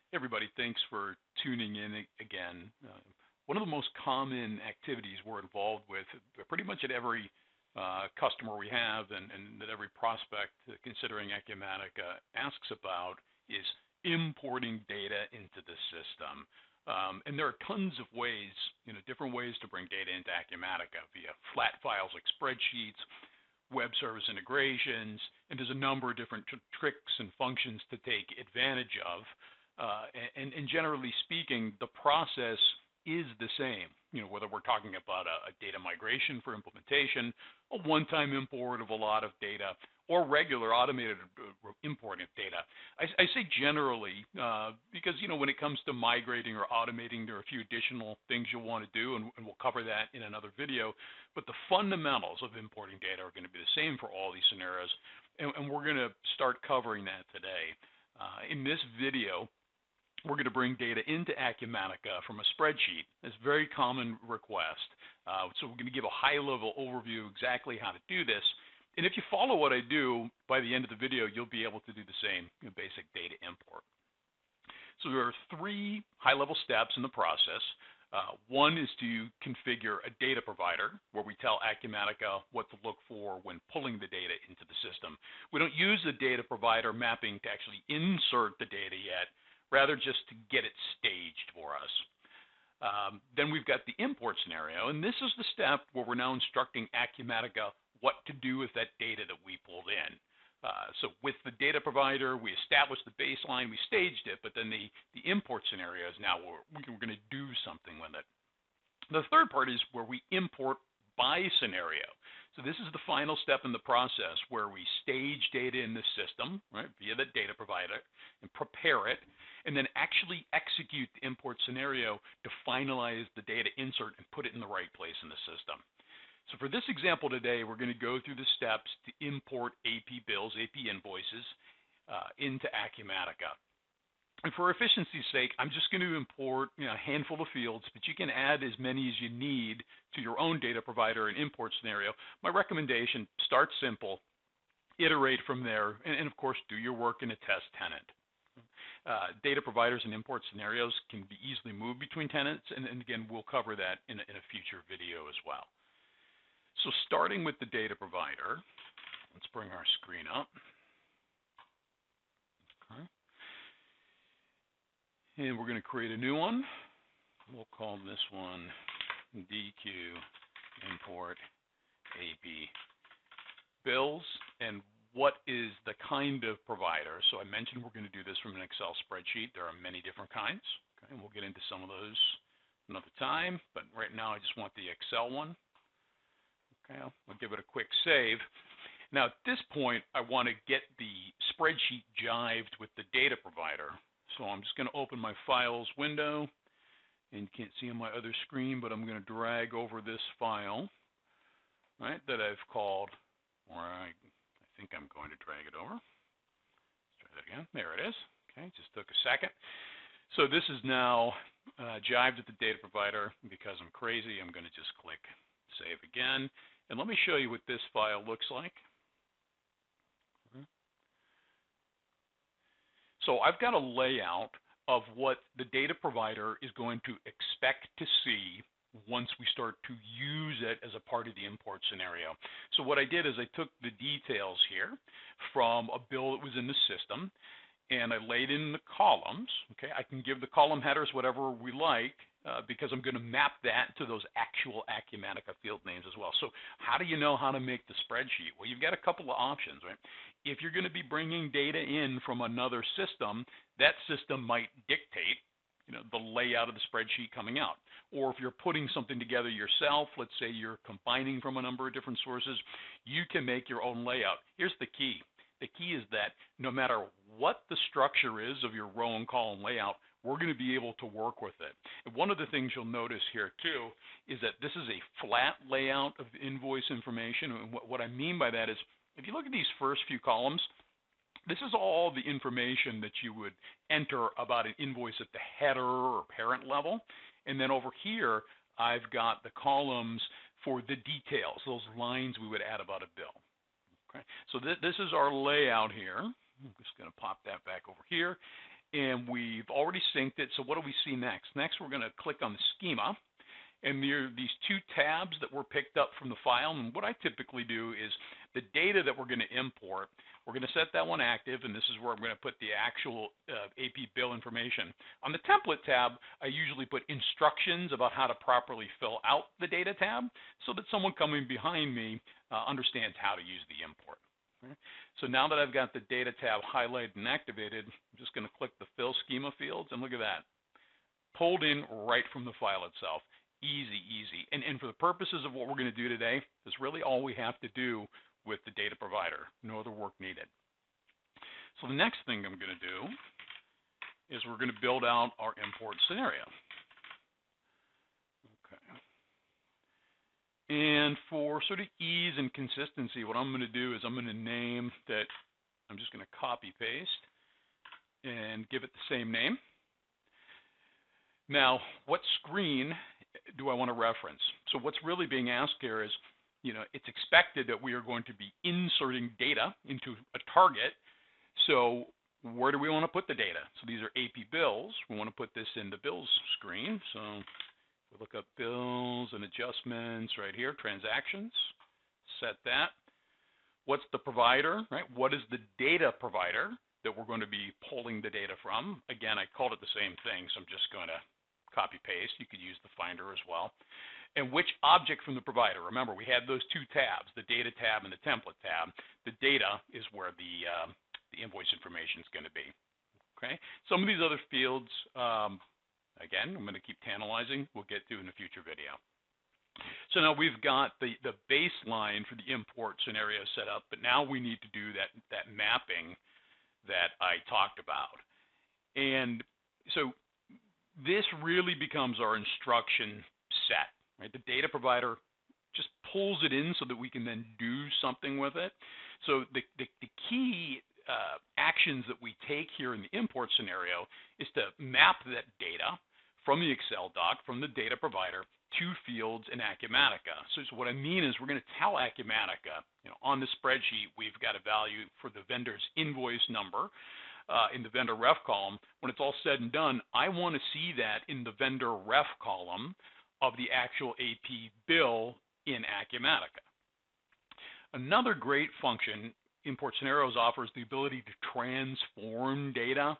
Everybody, thanks for tuning in again. One of the most common activities we're involved with pretty much at every customer we have and that every prospect considering Acumatica asks about is importing data into the system. And there are tons of ways, different ways to bring data into Acumatica via flat files like spreadsheets, web service integrations, and there's a number of different tricks and functions to take advantage of. And generally speaking, the process is the same. Whether we're talking about a data migration for implementation, a one-time import of a lot of data, or regular automated importing of data. I say generally because when it comes to migrating or automating, there are a few additional things you'll want to do, and we'll cover that in another video. But the fundamentals of importing data are going to be the same for all these scenarios, and we're going to start covering that today. In this video, we're going to bring data into Acumatica from a spreadsheet. It's a very common request. So we're going to give a high-level overview exactly how to do this. And if you follow what I do, by the end of the video, you'll be able to do the same basic data import. So there are three high-level steps in the process. One is to configure a data provider, where we tell Acumatica what to look for when pulling the data into the system. We don't use the data provider mapping to actually insert the data yet, rather just to get it staged for us. Then we've got the import scenario, and this is the step where we're now instructing Acumatica what to do with that data that we pulled in. So with the data provider, we established the baseline, we staged it, but then the import scenario is now where we're going to do something with it. The third part is where we import by scenario. So this is the final step in the process where we stage data in the system, right, via the data provider, and prepare it, and then actually execute the import scenario to finalize the data insert and put it in the right place in the system. So for this example today, we're going to go through the steps to import AP bills, AP invoices, into Acumatica. And for efficiency's sake, I'm just going to import a handful of fields, but you can add as many as you need to your own data provider and import scenario. My recommendation, start simple, iterate from there, and of course, do your work in a test tenant. Data providers and import scenarios can be easily moved between tenants, and again, we'll cover that in a future video as well. So starting with the data provider, let's bring our screen up. Okay. And we're going to create a new one. We'll call this one DQ import AP bills. And what is the kind of provider? So I mentioned we're going to do this from an Excel spreadsheet. There are many different kinds. Okay, and we'll get into some of those another time. But right now I just want the Excel one. Okay, I'll give it a quick save. Now at this point, I want to get the spreadsheet jived with the data provider. So I'm just going to open my files window, and you can't see on my other screen, but I'm going to drag over this file, right, that I've called, or I think I'm going to drag it over. Let's try that again. There it is. Okay, just took a second. So this is now jived with the data provider. Because I'm crazy, I'm going to just click save again. And let me show you what this file looks like. So I've got a layout of what the data provider is going to expect to see once we start to use it as a part of the import scenario. So what I did is I took the details here from a bill that was in the system, and I laid in the columns. Okay, I can give the column headers whatever we like, because I'm going to map that to those actual Acumatica field names as well. So how do you know how to make the spreadsheet? Well, you've got a couple of options, right? If you're going to be bringing data in from another system, that system might dictate the layout of the spreadsheet coming out. Or if you're putting something together yourself, let's say you're combining from a number of different sources, you can make your own layout. Here's the key. The key is that no matter what the structure is of your row and column layout, we're going to be able to work with it. And one of the things you'll notice here too is that this is a flat layout of invoice information. And what I mean by that is, if you look at these first few columns, this is all the information that you would enter about an invoice at the header or parent level. And then over here, I've got the columns for the details, those lines we would add about a bill. Okay, so this is our layout here. I'm just going to pop that back over here. and we've already synced it. So what do we see next? Next, we're going to click on the schema, and there are these two tabs that were picked up from the file. And what I typically do is the data that we're going to import, we're going to set that one active, and this is where I'm going to put the actual AP bill information. On the template tab, I usually put instructions about how to properly fill out the data tab so that someone coming behind me understands how to use the import. Okay. So now that I've got the data tab highlighted and activated, I'm just going to click the fill schema fields, and look at that. Pulled in right from the file itself. Easy, easy. And for the purposes of what we're going to do today, that's really all we have to do with the data provider. No other work needed. So the next thing I'm going to do is we're going to build out our import scenario. Okay. And for sort of ease and consistency, what I'm going to do is I'm going to name that, I'm just going to copy paste and give it the same name. Now, what screen do I want to reference? So what's really being asked here is, it's expected that we are going to be inserting data into a target. So where do we want to put the data? So these are AP bills. We want to put this in the bills screen. So we look up bills and adjustments right here, transactions, set that. What's the provider, right? What is the data provider that we're going to be pulling the data from? Again, I called it the same thing, so I'm just going to copy paste. You could use the finder as well. And which object from the provider? Remember, we had those two tabs, the data tab and the template tab. The data is where the invoice information is going to be. Okay. Some of these other fields, again, I'm going to keep tantalizing. We'll get to in a future video. So now we've got the baseline for the import scenario set up, but now we need to do that mapping that I talked about. And so this really becomes our instruction set, right? The data provider just pulls it in so that we can then do something with it. So the key actions that we take here in the import scenario is to map that data from the Excel doc, from the data provider, to fields in Acumatica. So what I mean is we're going to tell Acumatica, on the spreadsheet, we've got a value for the vendor's invoice number in the vendor ref column. When it's all said and done, I want to see that in the vendor ref column of the actual AP bill in Acumatica. Another great function Import Scenarios offers the ability to transform data.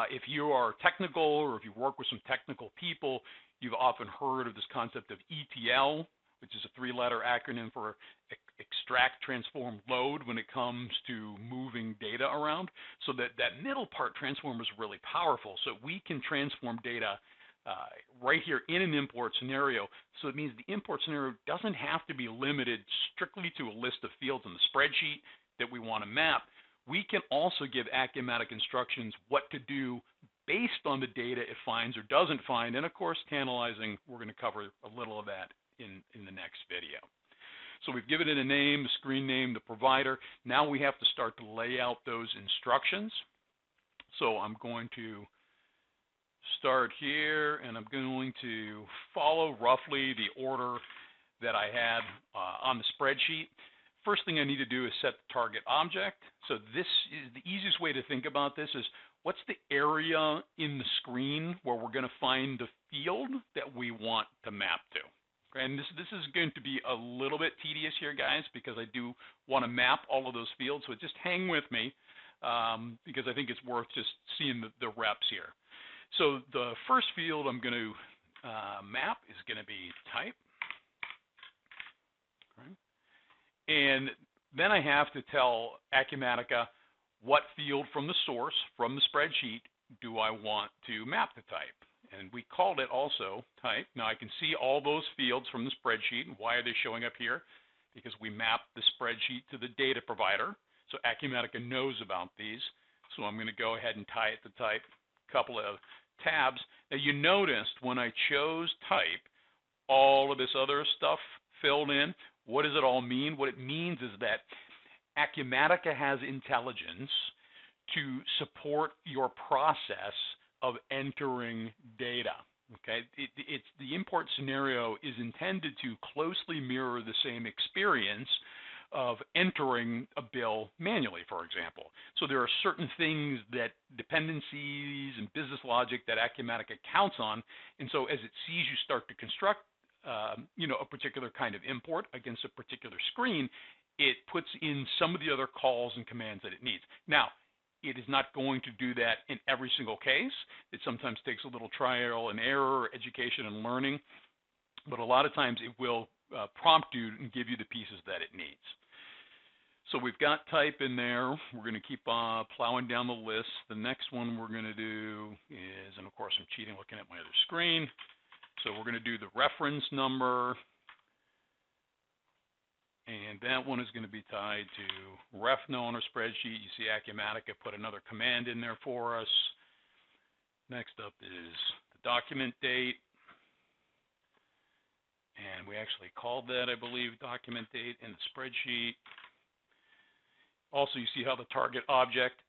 If you are technical or if you work with some technical people, you've often heard of this concept of ETL, which is a 3-letter acronym for extract, transform, load when it comes to moving data around. So that middle part, transform, is really powerful. So we can transform data right here in an import scenario. So it means the import scenario doesn't have to be limited strictly to a list of fields in the spreadsheet that we want to map. We can also give Acumatica instructions what to do based on the data it finds or doesn't find. And of course, tantalizing, we're going to cover a little of that in the next video. So we've given it a name, the screen name, the provider. Now we have to start to lay out those instructions. So I'm going to start here, and I'm going to follow roughly the order that I had on the spreadsheet. First thing I need to do is set the target object. So this is the easiest way to think about this is what's the area in the screen where we're going to find the field that we want to map to. Okay, and this is going to be a little bit tedious here, guys, because I do want to map all of those fields. So just hang with me because I think it's worth just seeing the reps here. So the first field I'm going to map is going to be type. Okay. And then I have to tell Acumatica what field from the source, from the spreadsheet, do I want to map to type. And we called it also type. Now I can see all those fields from the spreadsheet. And why are they showing up here? Because we mapped the spreadsheet to the data provider. So Acumatica knows about these. So I'm going to go ahead and tie it to type. A couple of tabs. Now you noticed when I chose type, all of this other stuff filled in. What does it all mean? What it means is that Acumatica has intelligence to support your process of entering data. Okay, the import scenario is intended to closely mirror the same experience of entering a bill manually, for example. So there are certain things that dependencies and business logic that Acumatica counts on, and so as it sees you start to construct a particular kind of import against a particular screen, it puts in some of the other calls and commands that it needs. Now, it is not going to do that in every single case. It sometimes takes a little trial and error, education and learning, but a lot of times it will prompt you and give you the pieces that it needs. So we've got type in there. We're going to keep plowing down the list. The next one we're going to do is, and of course I'm cheating looking at my other screen, so we're going to do the reference number, and that one is going to be tied to refno on our spreadsheet. You see Acumatica put another command in there for us. Next up is the document date. And we actually called that, I believe, document date in the spreadsheet. Also, you see how the target object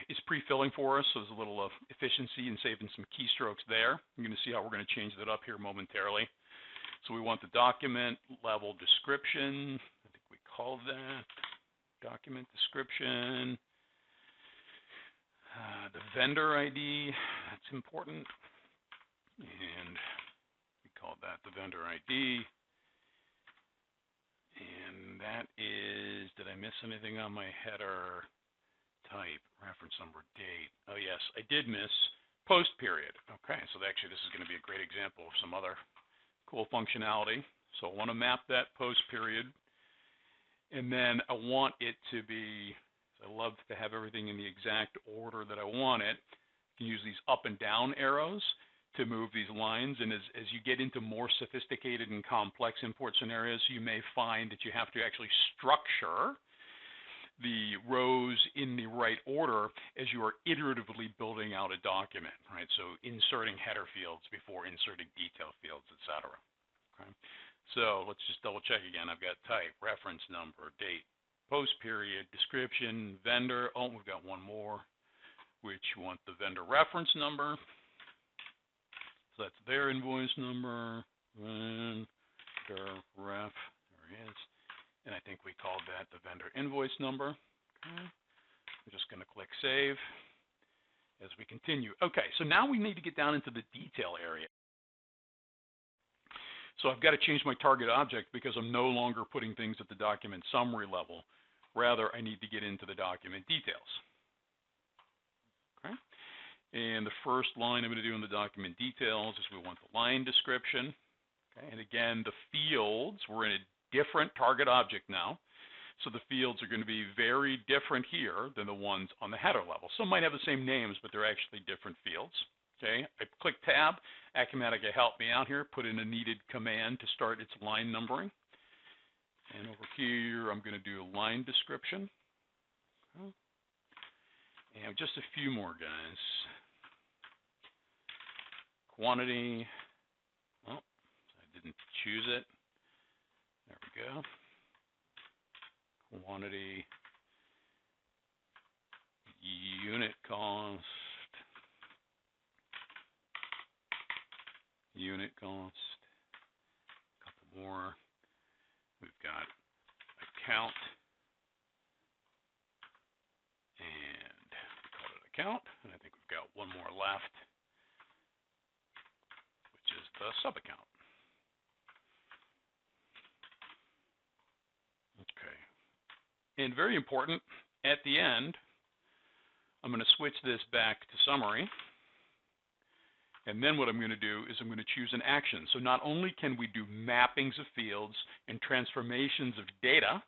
is pre-filling for us, so there's a little efficiency in saving some keystrokes there. You're going to see how we're going to change that up here momentarily. So we want the document level description. I think we called that document description. The vendor ID, that's important. And we called that the vendor ID. And that is, did I miss anything on my header? Type, reference number, date. Oh yes, I did miss post period. Okay, so actually this is going to be a great example of some other cool functionality. So I want to map that post period, and then I want it to be, I love to have everything in the exact order that I want it. You can use these up and down arrows to move these lines, and as you get into more sophisticated and complex import scenarios, you may find that you have to actually structure the rows in the right order as you are iteratively building out a document, right? So inserting header fields before inserting detail fields, etc. Okay? So let's just double check again. I've got type, reference number, date, post period, description, vendor. Oh, we've got one more, which you want the vendor reference number. So that's their invoice number, vendor ref, there it is. And I think we called that the vendor invoice number. Okay. I'm just going to click save as we continue. Okay, so now we need to get down into the detail area. So I've got to change my target object because I'm no longer putting things at the document summary level. Rather, I need to get into the document details. Okay. And the first line I'm going to do in the document details is we want the line description. Okay. And again, the fields, we're in a different target object now. So the fields are going to be very different here than the ones on the header level. Some might have the same names, but they're actually different fields. Okay, I click tab. Acumatica helped me out here, put in a needed command to start its line numbering. And over here, I'm going to do a line description. Okay. And just a few more, guys. Quantity. Oh, I didn't choose it. There we go. Quantity. Unit cost. Unit cost. A couple more. We've got account. And we call it account. And I think we've got one more left, which is the sub-account. Okay. And very important, at the end, I'm going to switch this back to summary. And then what I'm going to do is I'm going to choose an action. So not only can we do mappings of fields and transformations of data,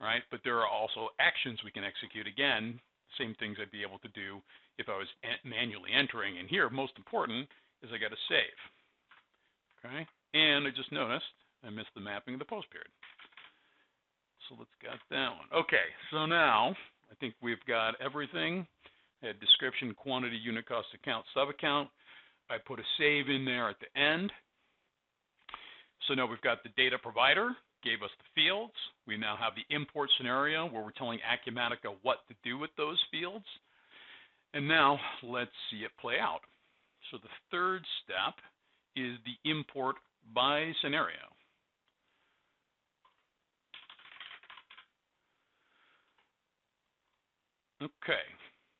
right, but there are also actions we can execute. Again, same things I'd be able to do if I was manually entering. And here, most important, is I got to save. Okay, and I just noticed I missed the mapping of the post period. So let's get that one. Okay, so now I think we've got everything. I had description, quantity, unit cost, account, sub-account. I put a save in there at the end. So now we've got the data provider, gave us the fields. We now have the import scenario where we're telling Acumatica what to do with those fields. And now let's see it play out. So the third step is the import by scenario. Okay,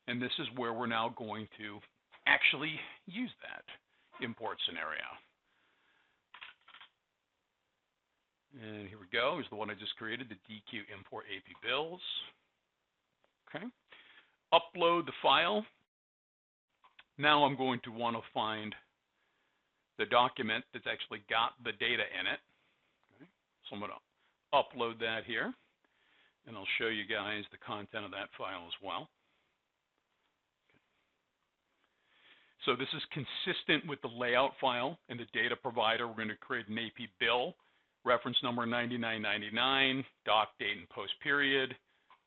and this is where we're now going to actually use that import scenario. And here we go. Here's the one I just created, the DQ import AP bills. Okay. Upload the file. Now I'm going to want to find the document that's actually got the data in it. Okay. So I'm going to upload that here, and I'll show you guys the content of that file as well. So this is consistent with the layout file and the data provider. We're going to create an AP bill, reference number 9999, doc date and post period.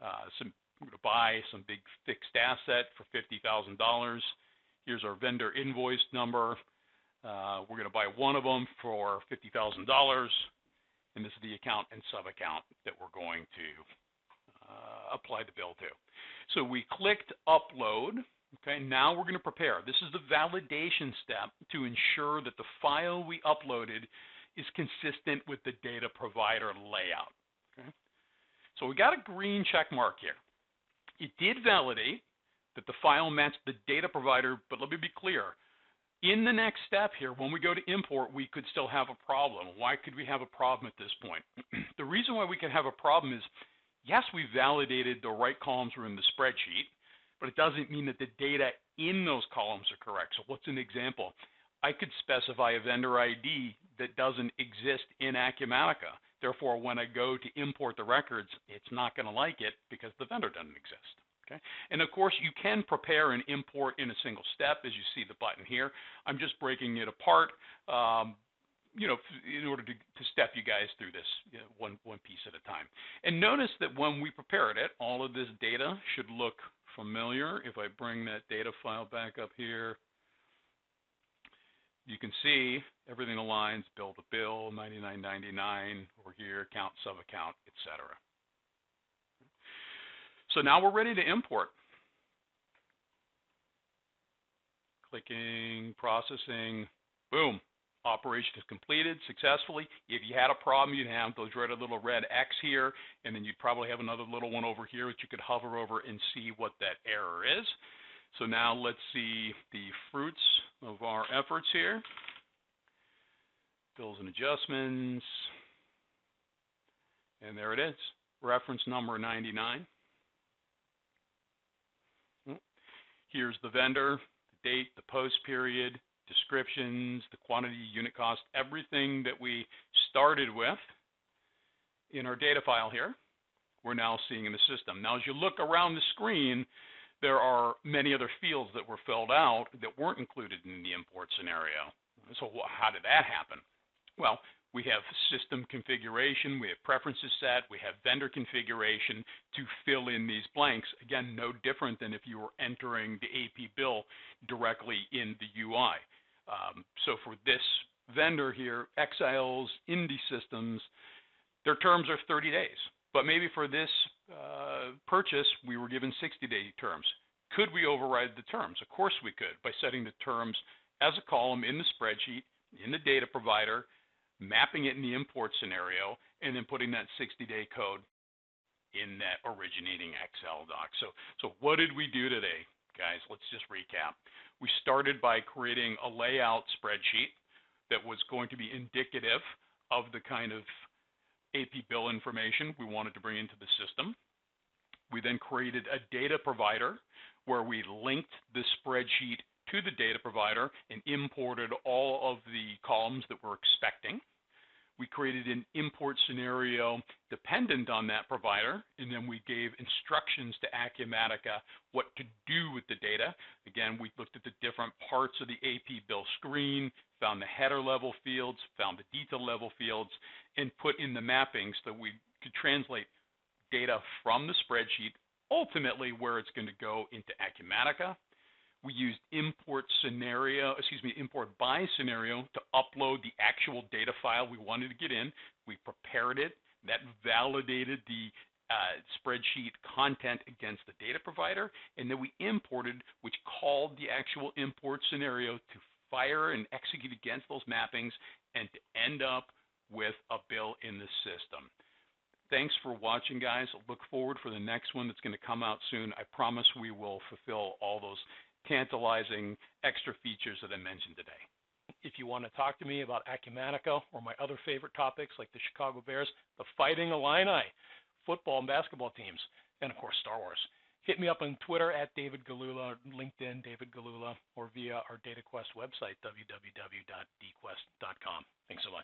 We're going to buy some big fixed asset for $50,000. Here's our vendor invoice number. We're going to buy one of them for $50,000, and this is the account and sub-account that we're going to apply the bill to. So we clicked upload. Okay, now we're going to prepare. This is the validation step to ensure that the file we uploaded is consistent with the data provider layout. Okay, so we got a green check mark here. It did validate that the file matched the data provider, but let me be clear. In the next step here, when we go to import, we could still have a problem. Why could we have a problem at this point? The reason why we could have a problem is, yes, we validated the right columns were in the spreadsheet, but it doesn't mean that the data in those columns are correct. So what's an example? I could specify a vendor ID that doesn't exist in Acumatica. Therefore, when I go to import the records, it's not going to like it because the vendor doesn't exist. Okay? And of course, you can prepare and import in a single step, as you see the button here. I'm just breaking it apart, you know, in order to step you guys through this, you know, one piece at a time. And notice that when we prepared it, all of this data should look familiar. If I bring that data file back up here, you can see everything aligns, bill to bill, 99.99 over here, account, sub-account, etc. So now we're ready to import. Clicking, processing, boom. Operation is completed successfully. If you had a problem, you'd have those little red X here, and then you'd probably have another little one over here that you could hover over and see what that error is. So now let's see the fruits of our efforts here. Bills and adjustments. And there it is, reference number 99. Here's the vendor, the date, the post period, descriptions, the quantity, unit cost, everything that we started with in our data file here, we're now seeing in the system. Now, as you look around the screen, there are many other fields that were filled out that weren't included in the import scenario. So how did that happen? Well, we have system configuration, we have preferences set, we have vendor configuration to fill in these blanks. Again, no different than if you were entering the AP bill directly in the UI. So for this vendor here, Exiles, Indie Systems, their terms are 30 days. But maybe for this purchase, we were given 60-day terms. Could we override the terms? Of course we could, by setting the terms as a column in the spreadsheet, in the data provider, mapping it in the import scenario, and then putting that 60-day code in that originating Excel doc. So what did we do today, guys? Let's just recap. We started by creating a layout spreadsheet that was going to be indicative of the kind of AP bill information we wanted to bring into the system. We then created a data provider where we linked the spreadsheet to the data provider and imported all of the columns that we're expecting. We created an import scenario dependent on that provider, and then we gave instructions to Acumatica what to do with the data. Again, we looked at the different parts of the AP bill screen, found the header level fields, found the detail level fields, and put in the mappings so we could translate data from the spreadsheet ultimately where it's going to go into Acumatica. We used import by scenario to upload the actual data file we wanted to get in. We prepared it. That validated the spreadsheet content against the data provider. And then we imported, which called the actual import scenario to fire and execute against those mappings and to end up with a bill in the system. Thanks for watching, guys. Look forward for the next one that's going to come out soon. I promise we will fulfill all those tantalizing extra features that I mentioned today. If you want to talk to me about Acumatica or my other favorite topics like the Chicago Bears, the Fighting Illini, football and basketball teams, and of course Star Wars, hit me up on Twitter at David Galula, LinkedIn David Galula, or via our DataQuest website, www.dquest.com. Thanks so much.